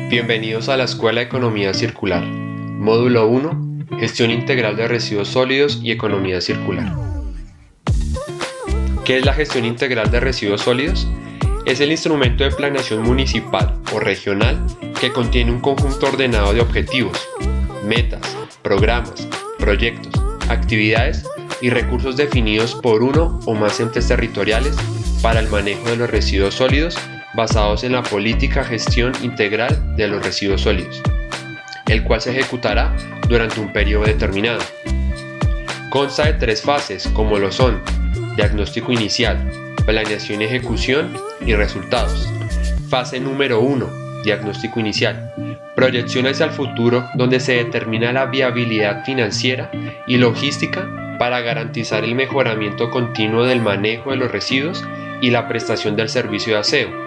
Bienvenidos a la Escuela de Economía Circular. Módulo 1. Gestión integral de residuos sólidos y economía circular. ¿Qué es la gestión integral de residuos sólidos? Es el instrumento de planeación municipal o regional que contiene un conjunto ordenado de objetivos, metas, programas, proyectos, actividades y recursos definidos por uno o más entes territoriales para el manejo de los residuos sólidos basados en la política gestión integral de los residuos sólidos, el cual se ejecutará durante un periodo determinado. Consta de 3 fases, como lo son diagnóstico inicial, planeación y ejecución y resultados. Fase número 1, diagnóstico inicial, proyección hacia el futuro, donde se determina la viabilidad financiera y logística para garantizar el mejoramiento continuo del manejo de los residuos y la prestación del servicio de aseo.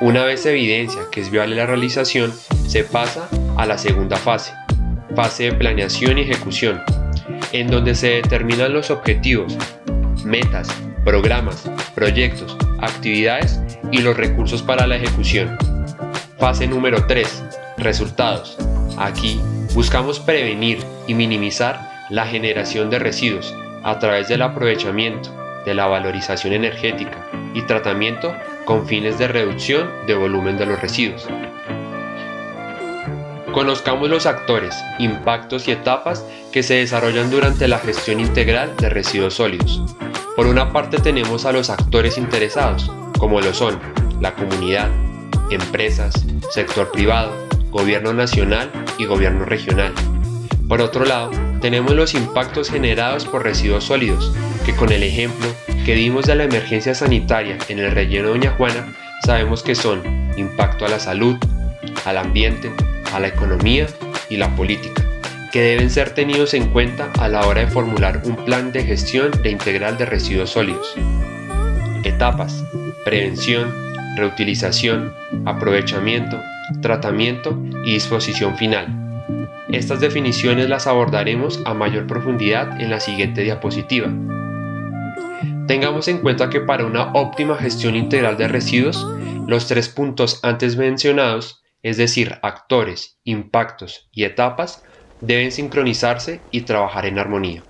Una vez se evidencia que es viable la realización, se pasa a la segunda fase, fase de planeación y ejecución, en donde se determinan los objetivos, metas, programas, proyectos, actividades y los recursos para la ejecución. Fase número 3, resultados. Aquí buscamos prevenir y minimizar la generación de residuos a través del aprovechamiento, de la valorización energética y tratamiento con fines de reducción de volumen de los residuos. Conozcamos los actores, impactos y etapas que se desarrollan durante la gestión integral de residuos sólidos. Por una parte tenemos a los actores interesados, como lo son la comunidad, empresas, sector privado, gobierno nacional y gobierno regional. Por otro lado, tenemos los impactos generados por residuos sólidos, que con el ejemplo que dimos de la emergencia sanitaria en el relleno de Doña Juana, sabemos que son impacto a la salud, al ambiente, a la economía y la política, que deben ser tenidos en cuenta a la hora de formular un plan de gestión integral de residuos sólidos. Etapas: prevención, reutilización, aprovechamiento, tratamiento y disposición final. Estas definiciones las abordaremos a mayor profundidad en la siguiente diapositiva. Tengamos en cuenta que para una óptima gestión integral de residuos, los 3 puntos antes mencionados, es decir, actores, impactos y etapas, deben sincronizarse y trabajar en armonía.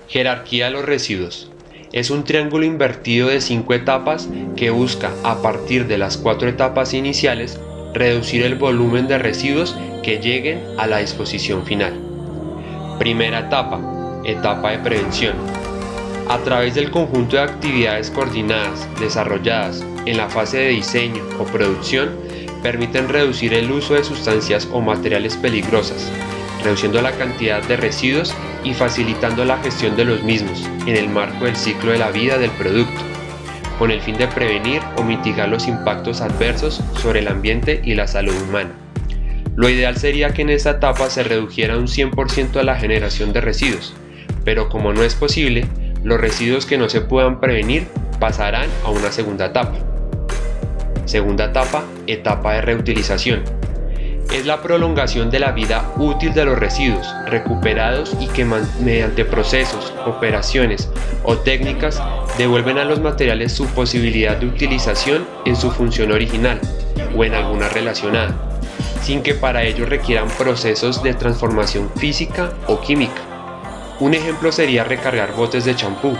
Jerarquía de los residuos. Es un triángulo invertido de 5 etapas que busca, a partir de las 4 etapas iniciales, reducir el volumen de residuos que lleguen a la disposición final. Primera etapa, etapa de prevención. A través del conjunto de actividades coordinadas desarrolladas en la fase de diseño o producción, permiten reducir el uso de sustancias o materiales peligrosas, reduciendo la cantidad de residuos y facilitando la gestión de los mismos en el marco del ciclo de la vida del producto, con el fin de prevenir o mitigar los impactos adversos sobre el ambiente y la salud humana. Lo ideal sería que en esta etapa se redujera un 100% la generación de residuos, pero como no es posible, los residuos que no se puedan prevenir pasarán a una segunda etapa. Segunda etapa, etapa de reutilización. Es la prolongación de la vida útil de los residuos recuperados y que mediante procesos, operaciones o técnicas devuelven a los materiales su posibilidad de utilización en su función original o en alguna relacionada, sin que para ello requieran procesos de transformación física o química. Un ejemplo sería recargar botes de champú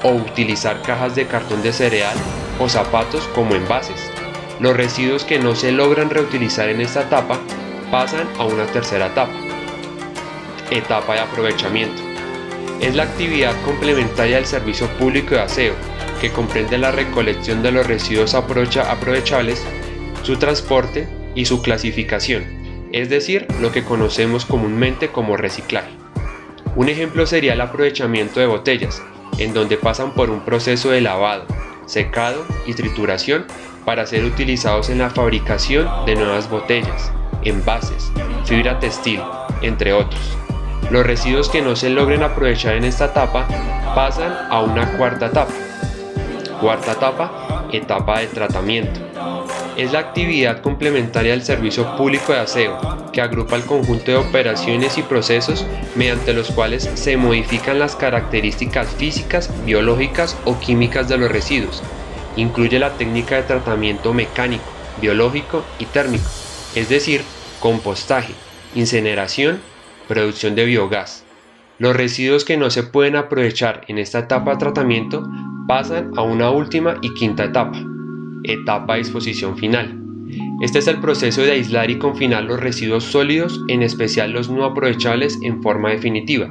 o utilizar cajas de cartón de cereal o zapatos como envases. Los residuos que no se logran reutilizar en esta etapa pasan a una tercera etapa. Etapa de aprovechamiento. Es la actividad complementaria del servicio público de aseo, que comprende la recolección de los residuos aprovechables, su transporte y su clasificación, es decir, lo que conocemos comúnmente como reciclaje. Un ejemplo sería el aprovechamiento de botellas, en donde pasan por un proceso de lavado, secado y trituración para ser utilizados en la fabricación de nuevas botellas, envases, fibra textil, entre otros. Los residuos que no se logren aprovechar en esta etapa pasan a una cuarta etapa. Cuarta etapa, etapa de tratamiento. Es la actividad complementaria del servicio público de aseo, que agrupa el conjunto de operaciones y procesos mediante los cuales se modifican las características físicas, biológicas o químicas de los residuos, incluye la técnica de tratamiento mecánico, biológico y térmico, es decir, compostaje, incineración, producción de biogás. Los residuos que no se pueden aprovechar en esta etapa de tratamiento pasan a una última y quinta etapa de disposición final. Este es el proceso de aislar y confinar los residuos sólidos, en especial los no aprovechables, en forma definitiva,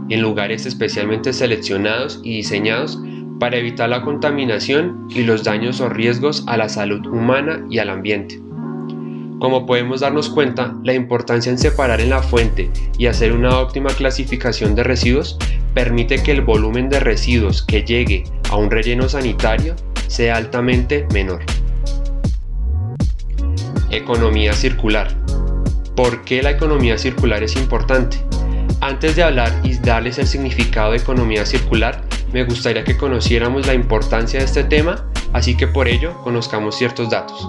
en lugares especialmente seleccionados y diseñados para evitar la contaminación y los daños o riesgos a la salud humana y al ambiente. Como podemos darnos cuenta, la importancia en separar en la fuente y hacer una óptima clasificación de residuos permite que el volumen de residuos que llegue a un relleno sanitario sea altamente menor. Economía circular. ¿Por qué la economía circular es importante? Antes de hablar y darles el significado de economía circular, me gustaría que conociéramos la importancia de este tema, así que por ello conozcamos ciertos datos.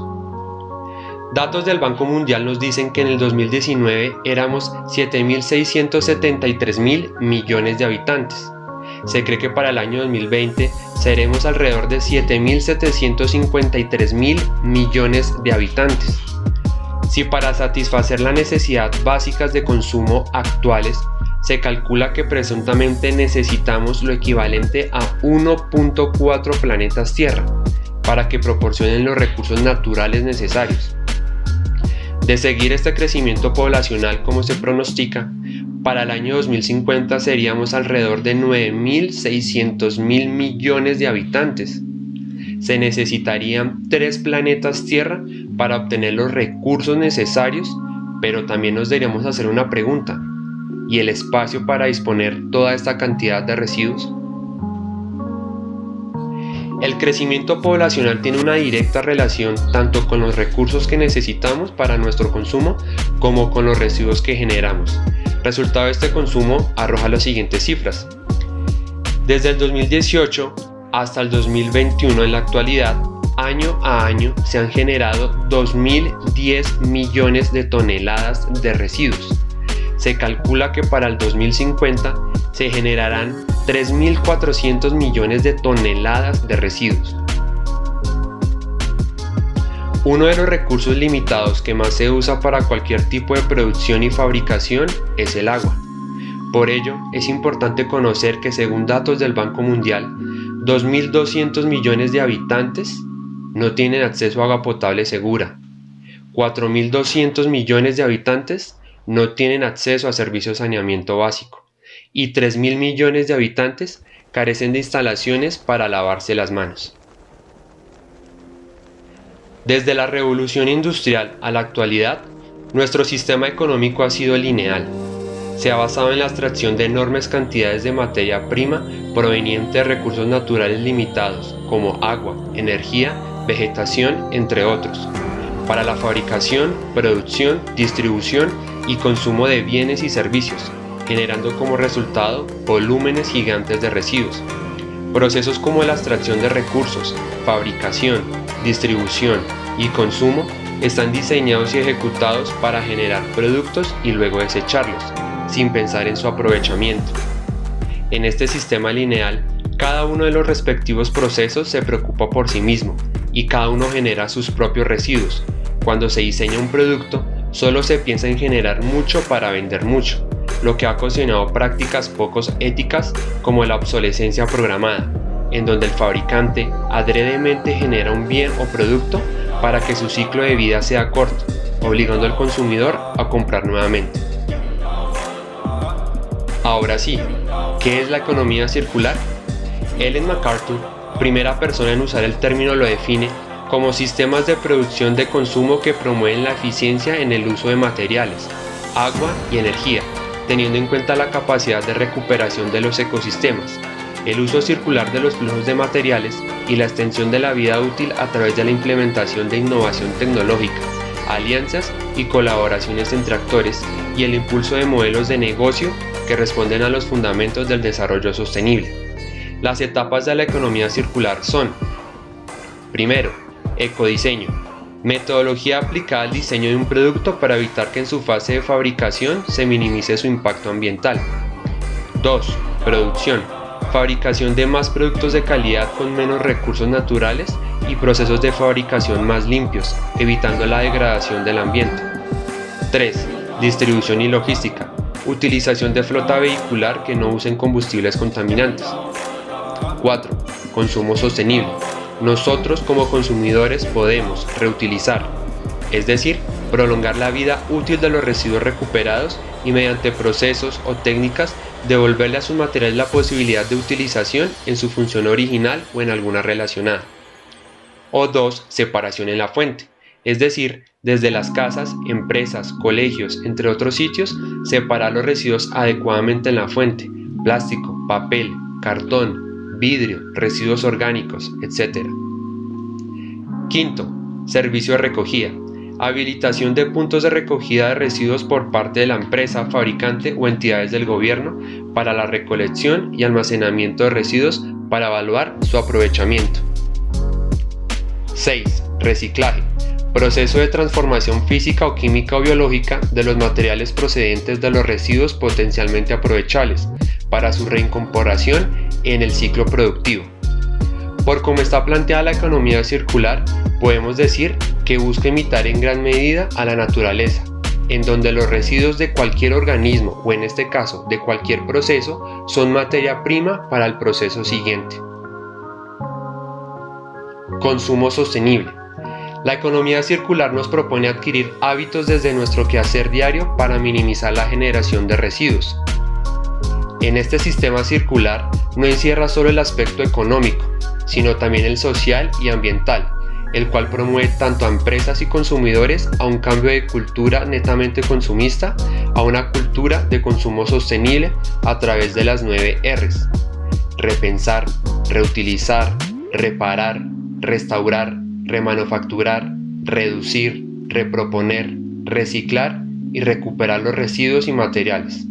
Datos del Banco Mundial nos dicen que en el 2019 éramos 7.673.000 millones de habitantes. Se cree que para el año 2020 seremos alrededor de 7.753.000 millones de habitantes. Si para satisfacer las necesidades básicas de consumo actuales se calcula que presuntamente necesitamos lo equivalente a 1.4 planetas Tierra para que proporcionen los recursos naturales necesarios. De seguir este crecimiento poblacional como se pronostica, para el año 2050 seríamos alrededor de 9.600.000 millones de habitantes. Se necesitarían 3 planetas Tierra para obtener los recursos necesarios, pero también nos deberíamos hacer una pregunta: ¿y el espacio para disponer toda esta cantidad de residuos? El crecimiento poblacional tiene una directa relación tanto con los recursos que necesitamos para nuestro consumo como con los residuos que generamos. Resultado de este consumo arroja las siguientes cifras. Desde el 2018 hasta el 2021 en la actualidad, año a año se han generado 2.010 millones de toneladas de residuos. Se calcula que para el 2050 se generarán 3.400 millones de toneladas de residuos. Uno de los recursos limitados que más se usa para cualquier tipo de producción y fabricación es el agua. Por ello, es importante conocer que según datos del Banco Mundial, 2.200 millones de habitantes no tienen acceso a agua potable segura. 4.200 millones de habitantes no tienen acceso a servicios de saneamiento básico. Y 3.000 millones de habitantes carecen de instalaciones para lavarse las manos. Desde la revolución industrial a la actualidad, nuestro sistema económico ha sido lineal. Se ha basado en la extracción de enormes cantidades de materia prima proveniente de recursos naturales limitados, como agua, energía, vegetación, entre otros, para la fabricación, producción, distribución y consumo de bienes y servicios, generando como resultado volúmenes gigantes de residuos. Procesos como la extracción de recursos, fabricación, distribución y consumo están diseñados y ejecutados para generar productos y luego desecharlos, sin pensar en su aprovechamiento. En este sistema lineal, cada uno de los respectivos procesos se preocupa por sí mismo y cada uno genera sus propios residuos. Cuando se diseña un producto, solo se piensa en generar mucho para vender mucho, lo que ha ocasionado prácticas poco éticas como la obsolescencia programada, en donde el fabricante adredemente genera un bien o producto para que su ciclo de vida sea corto, obligando al consumidor a comprar nuevamente. Ahora sí, ¿qué es la economía circular? Ellen MacArthur, primera persona en usar el término, lo define como sistemas de producción de consumo que promueven la eficiencia en el uso de materiales, agua y energía, teniendo en cuenta la capacidad de recuperación de los ecosistemas, el uso circular de los flujos de materiales y la extensión de la vida útil a través de la implementación de innovación tecnológica, alianzas y colaboraciones entre actores y el impulso de modelos de negocio que responden a los fundamentos del desarrollo sostenible. Las etapas de la economía circular son: primero, ecodiseño. Metodología aplicada al diseño de un producto para evitar que en su fase de fabricación se minimice su impacto ambiental. 2. Producción. fabricación de más productos de calidad con menos recursos naturales y procesos de fabricación más limpios, evitando la degradación del ambiente. 3. Distribución y logística. Utilización de flota vehicular que no usen combustibles contaminantes. 4. Consumo sostenible. Nosotros como consumidores podemos reutilizar, es decir, prolongar la vida útil de los residuos recuperados y mediante procesos o técnicas devolverle a sus materiales la posibilidad de utilización en su función original o en alguna relacionada. O 2. Separación en la fuente, es decir, desde las casas, empresas, colegios, entre otros sitios, separar los residuos adecuadamente en la fuente: plástico, papel, cartón, vidrio, residuos orgánicos, etc. Quinto, servicio de recogida. Habilitación de puntos de recogida de residuos por parte de la empresa, fabricante o entidades del gobierno para la recolección y almacenamiento de residuos para evaluar su aprovechamiento. 6. Reciclaje. Proceso de transformación física o química o biológica de los materiales procedentes de los residuos potencialmente aprovechables para su reincorporación en el ciclo productivo. Por cómo está planteada la economía circular, podemos decir que busca imitar en gran medida a la naturaleza, en donde los residuos de cualquier organismo, o en este caso de cualquier proceso, son materia prima para el proceso siguiente. Consumo sostenible. La economía circular nos propone adquirir hábitos desde nuestro quehacer diario para minimizar la generación de residuos. En este sistema circular no encierra solo el aspecto económico, sino también el social y ambiental, el cual promueve tanto a empresas y consumidores a un cambio de cultura netamente consumista a una cultura de consumo sostenible a través de las 9 Rs: repensar, reutilizar, reparar, restaurar, remanufacturar, reducir, reproponer, reciclar y recuperar los residuos y materiales.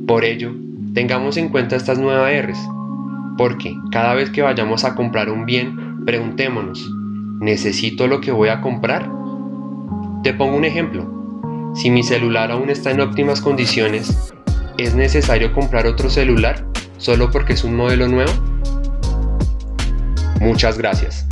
Por ello, tengamos en cuenta estas 9 Rs, porque cada vez que vayamos a comprar un bien, preguntémonos: ¿necesito lo que voy a comprar? Te pongo un ejemplo. Si mi celular aún está en óptimas condiciones, ¿es necesario comprar otro celular solo porque es un modelo nuevo? Muchas gracias.